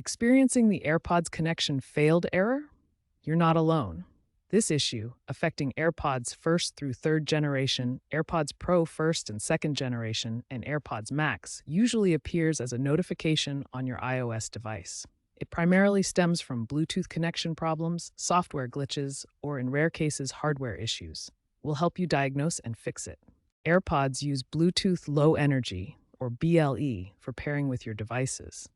Experiencing the AirPods connection failed error? You're not alone. This issue, affecting AirPods first through third generation, AirPods Pro first and second generation, and AirPods Max, usually appears as a notification on your iOS device. It primarily stems from Bluetooth connection problems, software glitches, or in rare cases, hardware issues. We'll help you diagnose and fix it. AirPods use Bluetooth Low Energy, or BLE, for pairing with your devices.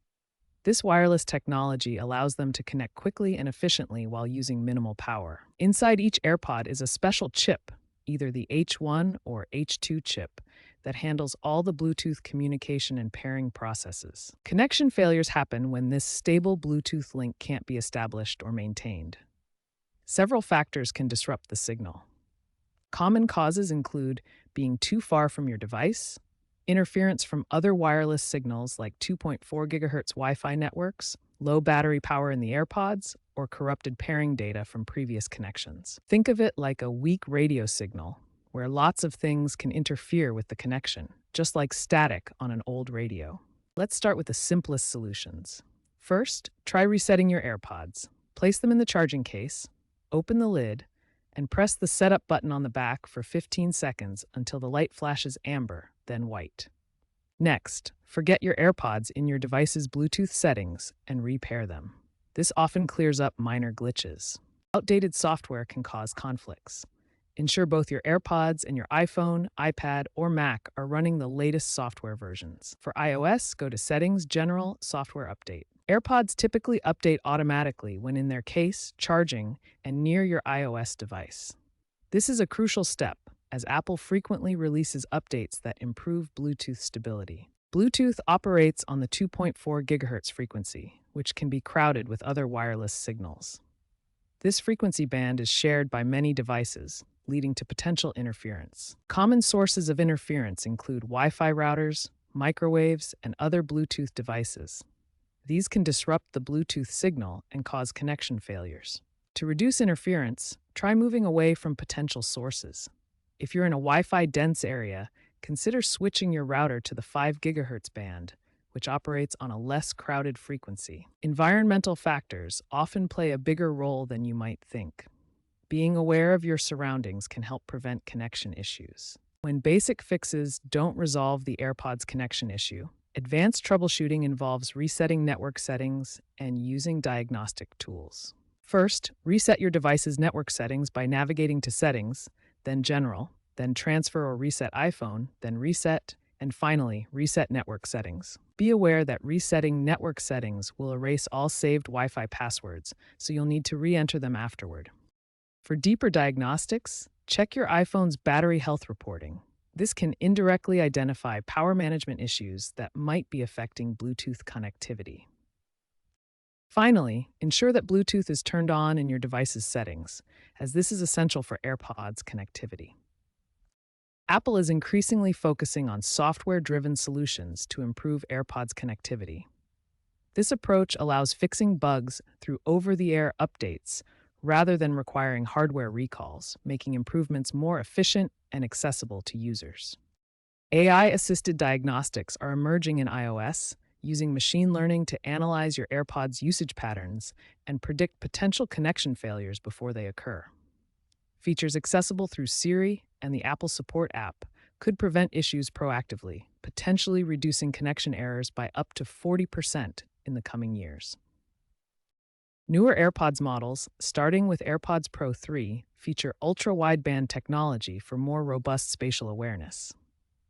This wireless technology allows them to connect quickly and efficiently while using minimal power. Inside each AirPod is a special chip, either the H1 or H2 chip, that handles all the Bluetooth communication and pairing processes. Connection failures happen when this stable Bluetooth link can't be established or maintained. Several factors can disrupt the signal. Common causes include being too far from your device, interference from other wireless signals like 2.4 GHz Wi-Fi networks, low battery power in the AirPods, or corrupted pairing data from previous connections. Think of it like a weak radio signal, where lots of things can interfere with the connection, just like static on an old radio. Let's start with the simplest solutions. First, try resetting your AirPods. Place them in the charging case, open the lid, and press the setup button on the back for 15 seconds until the light flashes amber, then white. Next, forget your AirPods in your device's Bluetooth settings and repair them. This often clears up minor glitches. Outdated software can cause conflicts. Ensure both your AirPods and your iPhone, iPad, or Mac are running the latest software versions. For iOS, go to Settings, General, Software Update. AirPods typically update automatically when in their case, charging, and near your iOS device. This is a crucial step, as Apple frequently releases updates that improve Bluetooth stability. Bluetooth operates on the 2.4 GHz frequency, which can be crowded with other wireless signals. This frequency band is shared by many devices, leading to potential interference. Common sources of interference include Wi-Fi routers, microwaves, and other Bluetooth devices. These can disrupt the Bluetooth signal and cause connection failures. To reduce interference, try moving away from potential sources. If you're in a Wi-Fi dense area, consider switching your router to the 5 GHz band, which operates on a less crowded frequency. Environmental factors often play a bigger role than you might think. Being aware of your surroundings can help prevent connection issues. When basic fixes don't resolve the AirPods connection issue, advanced troubleshooting involves resetting network settings and using diagnostic tools. First, reset your device's network settings by navigating to Settings, then General, then Transfer or Reset iPhone, then Reset, and finally, Reset Network Settings. Be aware that resetting network settings will erase all saved Wi-Fi passwords, so you'll need to re-enter them afterward. For deeper diagnostics, check your iPhone's battery health reporting. This can indirectly identify power management issues that might be affecting Bluetooth connectivity. Finally, ensure that Bluetooth is turned on in your device's settings, as this is essential for AirPods connectivity. Apple is increasingly focusing on software-driven solutions to improve AirPods connectivity. This approach allows fixing bugs through over-the-air updates rather than requiring hardware recalls, making improvements more efficient and accessible to users. AI-assisted diagnostics are emerging in iOS, using machine learning to analyze your AirPods' usage patterns and predict potential connection failures before they occur. Features accessible through Siri and the Apple Support app could prevent issues proactively, potentially reducing connection errors by up to 40% in the coming years. Newer AirPods models, starting with AirPods Pro 3, feature ultra-wideband technology for more robust spatial awareness.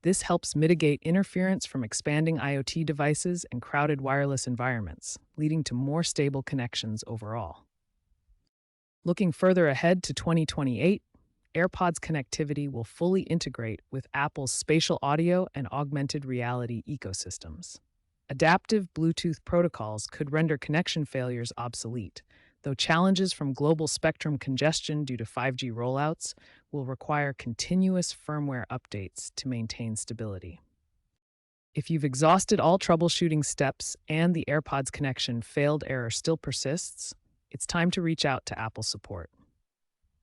This helps mitigate interference from expanding IoT devices and crowded wireless environments, leading to more stable connections overall. Looking further ahead to 2028, AirPods connectivity will fully integrate with Apple's spatial audio and augmented reality ecosystems. Adaptive Bluetooth protocols could render connection failures obsolete, though challenges from global spectrum congestion due to 5G rollouts will require continuous firmware updates to maintain stability. If you've exhausted all troubleshooting steps and the AirPods connection failed error still persists, it's time to reach out to Apple support.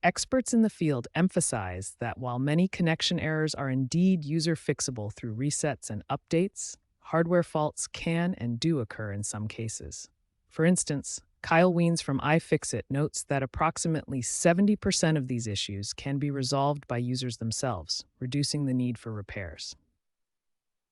Experts in the field emphasize that while many connection errors are indeed user-fixable through resets and updates, hardware faults can and do occur in some cases. For instance, Kyle Weens from iFixit notes that approximately 70% of these issues can be resolved by users themselves, reducing the need for repairs.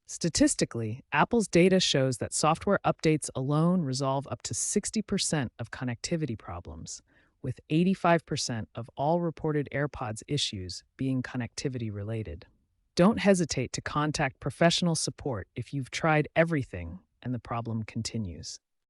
Statistically, Apple's data shows that software updates alone resolve up to 60% of connectivity problems, with 85% of all reported AirPods issues being connectivity related. Don't hesitate to contact professional support if you've tried everything and the problem continues.